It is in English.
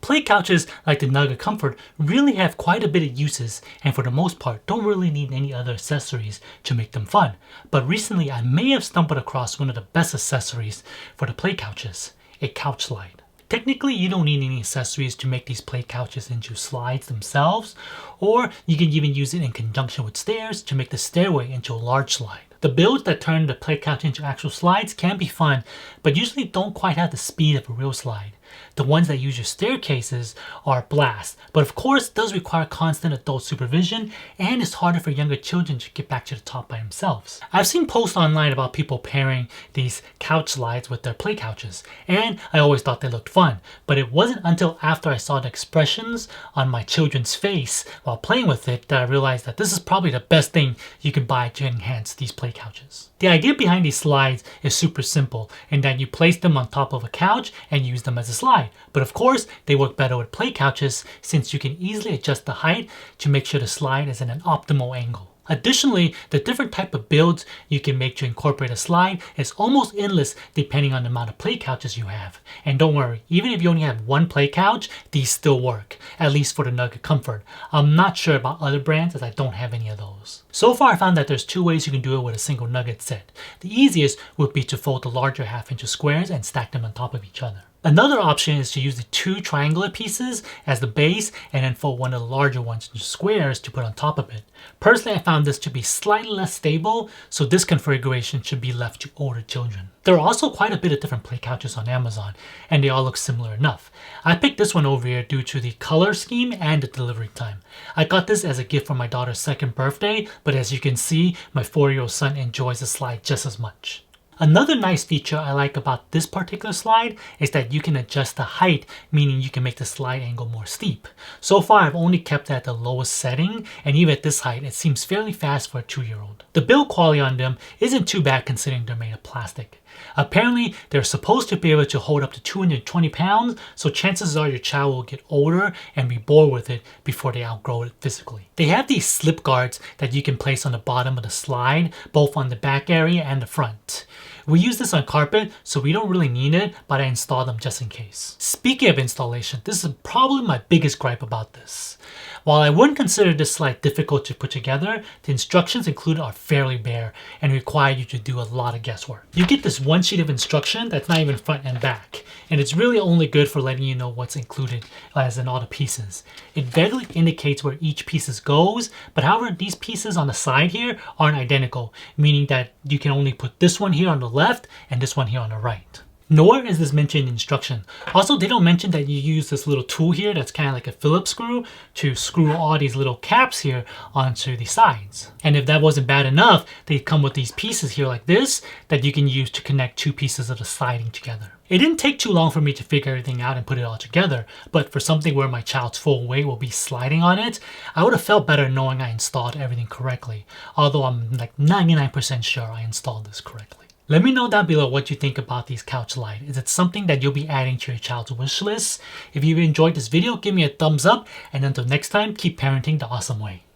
Play couches like the Nugget Comfort really have quite a bit of uses and for the most part don't really need any other accessories to make them fun. But recently I may have stumbled across one of the best accessories for the play couches, a couch slide. Technically, you don't need any accessories to make these play couches into slides themselves, or you can even use it in conjunction with stairs to make the stairway into a large slide. The builds that turn the play couch into actual slides can be fun, but usually don't quite have the speed of a real slide. The ones that use your staircases are a blast, but of course does require constant adult supervision and it's harder for younger children to get back to the top by themselves. I've seen posts online about people pairing these couch slides with their play couches, and I always thought they looked fun, but it wasn't until after I saw the expressions on my children's face while playing with it that I realized that this is probably the best thing you can buy to enhance these play couches. The idea behind these slides is super simple in that you place them on top of a couch and use them as a slide. But of course, they work better with play couches since you can easily adjust the height to make sure the slide is at an optimal angle. Additionally, the different type of builds you can make to incorporate a slide is almost endless depending on the amount of play couches you have. And don't worry, even if you only have one play couch, these still work, at least for the Nugget Comfort. I'm not sure about other brands as I don't have any of those. So far I found that there's two ways you can do it with a single Nugget set. The easiest would be to fold the larger half into squares and stack them on top of each other. Another option is to use the two triangular pieces as the base and then fold one of the larger ones into squares to put on top of it. Personally, I found this to be slightly less stable, so this configuration should be left to older children. There are also quite a bit of different play couches on Amazon, and they all look similar enough. I picked this one over here due to the color scheme and the delivery time. I got this as a gift for my daughter's second birthday, but as you can see, my 4-year-old son enjoys the slide just as much. Another nice feature I like about this particular slide is that you can adjust the height, meaning you can make the slide angle more steep. So far I've only kept it at the lowest setting, and even at this height it seems fairly fast for a 2-year-old. The build quality on them isn't too bad considering they're made of plastic. Apparently they're supposed to be able to hold up to 220 pounds, so chances are your child will get older and be bored with it before they outgrow it physically. They have these slip guards that you can place on the bottom of the slide, both on the back area and the front. We use this on carpet, so we don't really need it, but I installed them just in case. Speaking of installation, this is probably my biggest gripe about this. While I wouldn't consider this slide difficult to put together, the instructions included are fairly bare and require you to do a lot of guesswork. You get this one sheet of instruction that's not even front and back, and it's really only good for letting you know what's included, as in all the pieces. It vaguely indicates where each piece goes, but however, these pieces on the side here aren't identical, meaning that you can only put this one here on the left and this one here on the right. Nowhere is this mentioned in instruction. Also, they don't mention that you use this little tool here that's kind of like a Phillips screw to screw all these little caps here onto the sides. And if that wasn't bad enough, they come with these pieces here like this that you can use to connect two pieces of the siding together. It didn't take too long for me to figure everything out and put it all together, but for something where my child's full weight will be sliding on it, I would have felt better knowing I installed everything correctly, although I'm like 99% sure I installed this correctly. Let me know down below what you think about these couch slides. Is it something that you'll be adding to your child's wish list? If you enjoyed this video, give me a thumbs up, and until next time, keep parenting the awesome way.